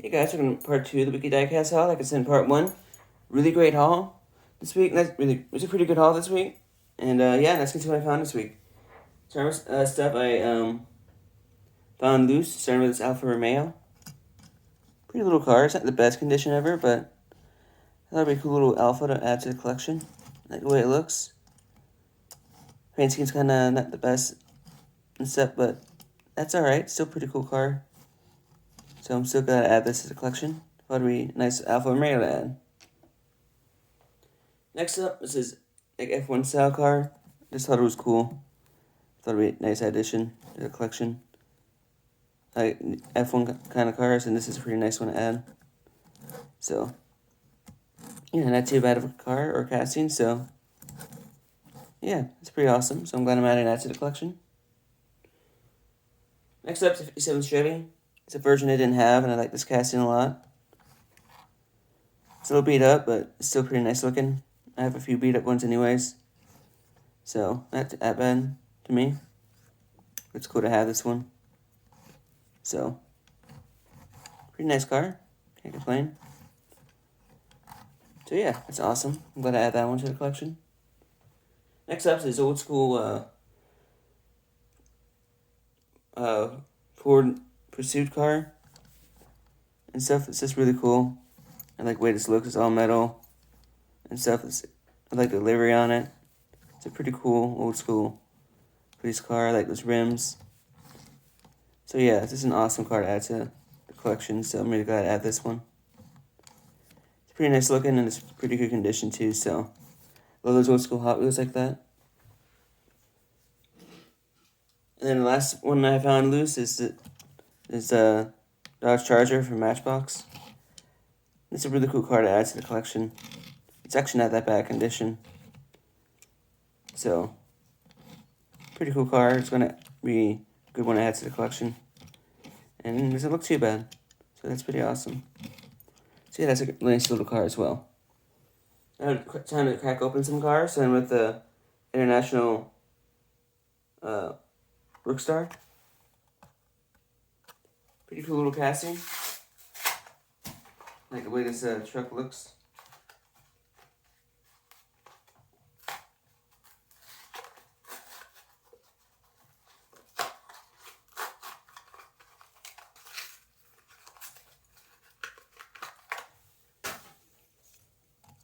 Hey guys, we're going to part 2 of the weekly diecast haul. Like I said in part 1, really great haul this week. It was a pretty good haul this week. And yeah, let's get to what I found this week. Starting with stuff I found loose, starting with this Alfa Romeo. Pretty little car. It's not the best condition ever, but I thought it'd be a cool little Alfa to add to the collection. I like the way it looks. Paint scheme's kind of not the best and stuff, but that's alright. Still a pretty cool car. So I'm still going to add this to the collection. Thought it'd be a nice Alfa Romeo to add. Next up, this is like F1 style car. Just thought it was cool. Thought it'd be a nice addition to the collection. Like F1 kind of cars, and this is a pretty nice one to add. So, yeah, not too bad of a car or casting, so yeah, it's pretty awesome. So I'm glad I'm adding that to the collection. Next up is a 57 Chevy. It's a version I didn't have, and I like this casting a lot. It's a little beat up, but it's still pretty nice looking. I have a few beat up ones anyways. So, not that bad to me. It's cool to have this one. So, pretty nice car. Can't complain. So yeah, that's awesome. I'm glad I add that one to the collection. Next up is old school Ford Pursuit car and stuff. It's just really cool. I like the way this looks. It's all metal and stuff. I like the livery on it. It's a pretty cool old school police car. I like those rims. So yeah, this is an awesome car to add to the collection. So I'm really glad to add this one. It's pretty nice looking and it's pretty good condition too. So I love those old school Hot Wheels like that. And then the last one I found loose is Dodge Charger from Matchbox. It's a really cool car to add to the collection. It's actually not that bad condition. So, pretty cool car. It's going to be a good one to add to the collection. And it doesn't look too bad. So that's pretty awesome. So yeah, that's a nice little car as well. Now time to crack open some cars. So I'm with the International Rookstar. Pretty cool little casting. Like the way this truck looks.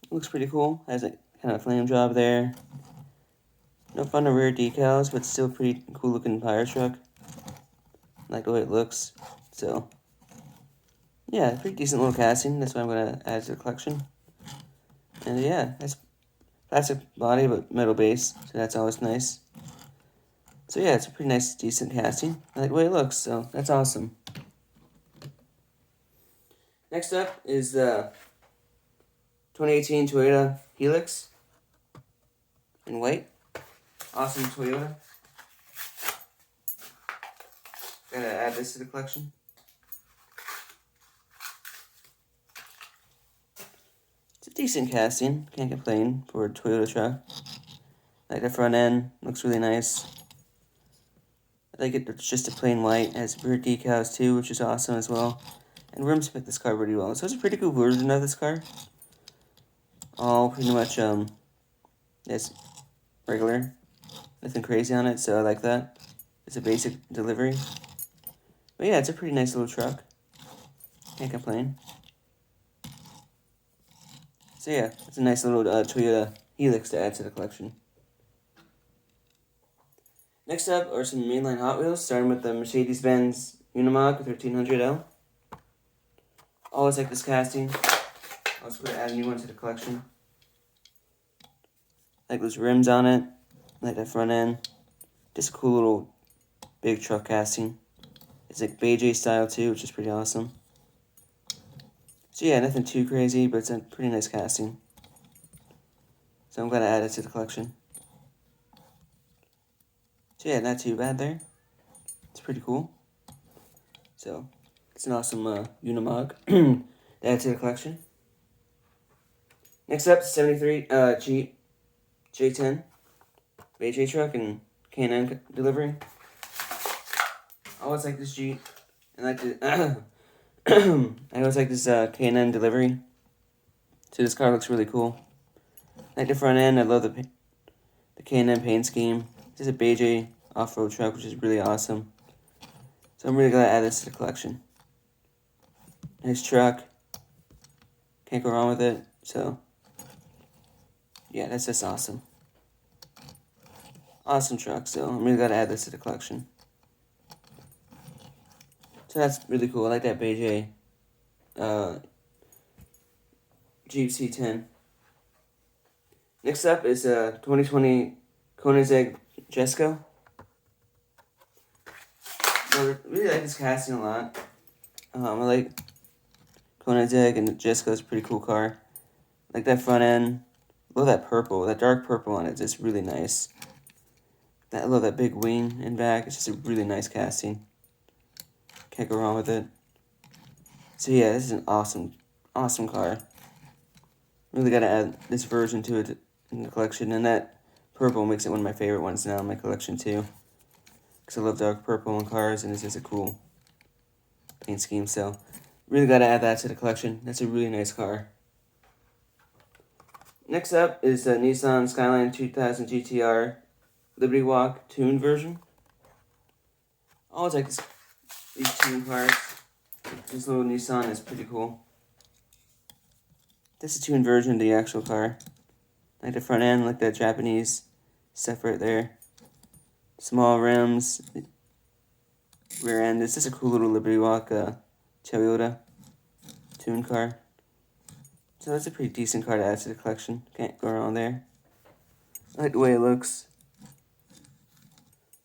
Looks pretty cool. Has a kind of flame job there. No fun to rear decals, but still pretty cool looking fire truck. I like the way it looks. So, yeah, pretty decent little casting. That's what I'm going to add to the collection. And yeah, it's plastic body but metal base, so that's always nice. So yeah, it's a pretty nice, decent casting. I like the way it looks, so that's awesome. Next up is the 2018 Toyota Helix in white. Awesome Toyota. Gotta add this to the collection. It's a decent casting. Can't complain for a Toyota truck. Like the front end. Looks really nice. I like it's just a plain white. It has rear decals too, which is awesome as well. And rims fit this car pretty well. So it's a pretty cool version of this car. All pretty much, it's regular. Nothing crazy on it, so I like that. It's a basic delivery. But yeah, it's a pretty nice little truck. Can't complain. So yeah, it's a nice little Toyota Helix to add to the collection. Next up are some mainline Hot Wheels, starting with the Mercedes-Benz Unimog 1300L. Always like this casting. Always going to add a new one to the collection. Like those rims on it. Like that front end. Just a cool little big truck casting. It's like BJ style too, which is pretty awesome. So yeah, nothing too crazy, but it's a pretty nice casting. So I'm glad I added it to the collection. So yeah, not too bad there. It's pretty cool. So it's an awesome Unimog to add to the collection. Next up, 73 Jeep J10 BJ truck and K&N delivery. I always like this Jeep. I like the I always like this K&N delivery. So this car looks really cool. I like the front end. I love the K&N paint scheme. This is a beige off-road truck, which is really awesome. So I'm really glad to add this to the collection. Nice truck. Can't go wrong with it. So, yeah, that's just awesome. Awesome truck, so I'm really glad to add this to the collection. So that's really cool. I like that beige Jeep C10. Next up is 2020 Koenigsegg Jesko. I really like this casting a lot. I like Koenigsegg, and the Jesko is a pretty cool car. I like that front end. I love that purple. That dark purple on it is just really nice. I love that big wing and back. It's just a really nice casting. Can't go wrong with it. So yeah, this is an awesome car. Really gotta add this version to it in the collection, and that purple makes it one of my favorite ones now in my collection too. Because I love dark purple in cars, and it's just a cool paint scheme. So really gotta add that to the collection. That's a really nice car. Next up is the Nissan Skyline 2000 GTR Liberty Walk tuned version. I always like these tuned cars. This little Nissan is pretty cool. This is a tuned version of the actual car. Like the front end, like that Japanese stuff right there. Small rims. Rear end. It's just a cool little Liberty Walk Toyota tuned car. So that's a pretty decent car to add to the collection. Can't go wrong there. I like the way it looks.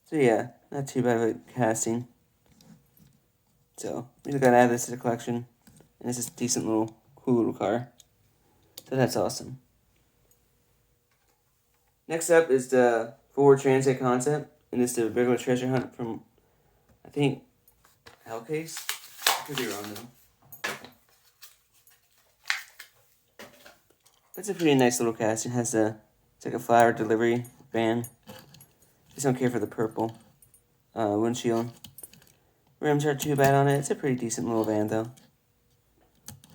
So yeah, not too bad of a casting. So we just gotta add this to the collection. And it's just a decent little, cool little car. So that's awesome. Next up is the Ford Transit concept. And it's the regular treasure hunt from, I think, Helix. Could be wrong though. It's a pretty nice little casting. It has it's like a flower delivery van. Just don't care for the purple windshield. Rims aren't too bad on it. It's a pretty decent little van though.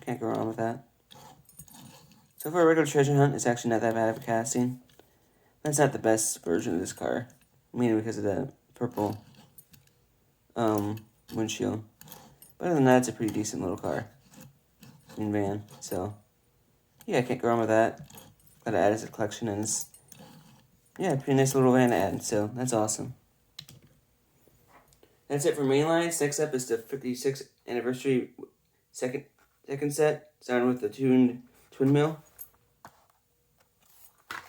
Can't go wrong with that. So for a regular treasure hunt, it's actually not that bad of a casting. That's not the best version of this car. Mainly because of the purple windshield. But other than that, it's a pretty decent little car. And van. So yeah, I can't go wrong with that. Gotta add it to the collection, and it's, yeah, pretty nice little van to add, so that's awesome. That's it for mainlines. Next up is the 56th anniversary second set, starting with the tuned twin mill.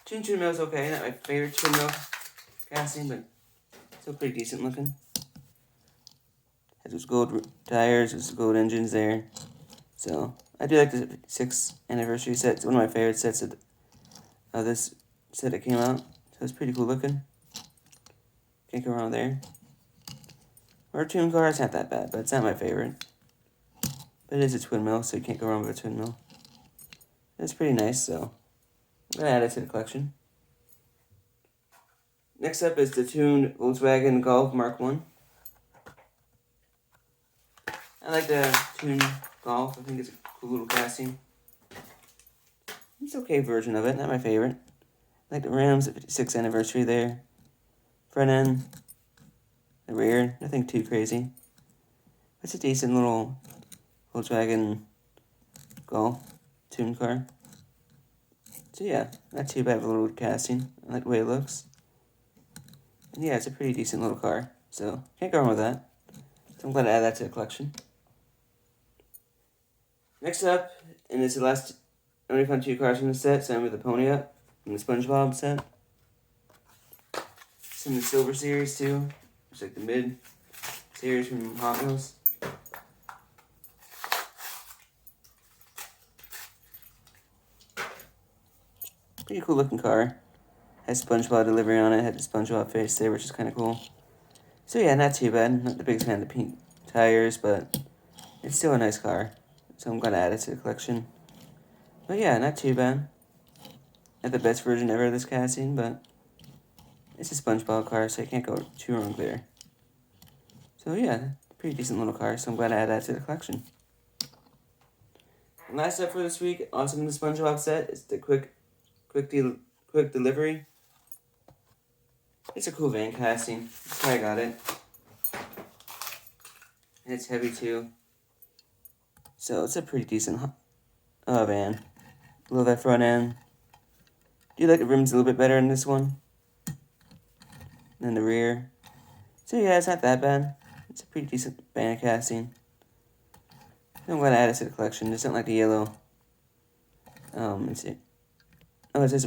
Tuned twin mill is okay, not my favorite twin mill casting, but still pretty decent looking. Has those gold tires, those gold engines there. So I do like the 56th anniversary set. It's one of my favorite sets of this set that came out. So it's pretty cool looking. Can't go wrong there. Our tuned car is not that bad, but it's not my favorite. But it is a twin mill, so you can't go wrong with a twin mill. It's pretty nice, so I'm gonna add it to the collection. Next up is the tuned Volkswagen Golf Mark 1. I like the tuned Golf. I think it's a cool little casting. It's an okay version of it, not my favorite. I like the rims, the 56th anniversary there. Front end, the rear, nothing too crazy. It's a decent little Volkswagen Golf tuned car. So yeah, not too bad of a little casting. I like the way it looks. And yeah, it's a pretty decent little car. So can't go wrong with that. So I'm glad to add that to the collection. Next up, and it's the last, I only found 2 cars from the set, starting with the Pony Up from the SpongeBob set. It's in the Silver Series too. It's like the mid series from Hot Wheels. Pretty cool looking car. Has SpongeBob delivery on it. Had the SpongeBob face there, which is kind of cool. So yeah, not too bad. Not the biggest fan of the pink tires, but it's still a nice car. So I'm gonna add it to the collection. But yeah, not too bad. Not the best version ever of this casting, but it's a SpongeBob car, so you can't go too wrong there. So yeah, pretty decent little car, so I'm glad to add that to the collection. Last up for this week, also from the SpongeBob set, is the quick delivery. It's a cool van casting. That's why I got it. And it's heavy too. So it's a pretty decent van. Love that front end. Do you like the rims a little bit better in this one than the rear? So yeah, it's not that bad. It's a pretty decent van casting. I'm glad I added it to the collection. It's not like the yellow. Let's see. Oh, it says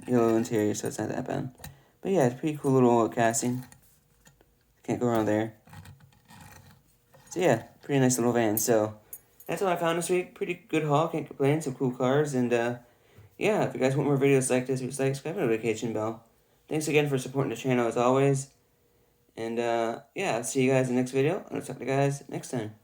yellow interior, so it's not that bad. But yeah, it's a pretty cool little casting. Can't go wrong there. So yeah, pretty nice little van. So that's all I found this week. Pretty good haul, can't complain. Some cool cars. And yeah, if you guys want more videos like this, please like, subscribe, and notification bell. Thanks again for supporting the channel as always. And yeah, I'll see you guys in the next video. And I'll talk to you guys next time.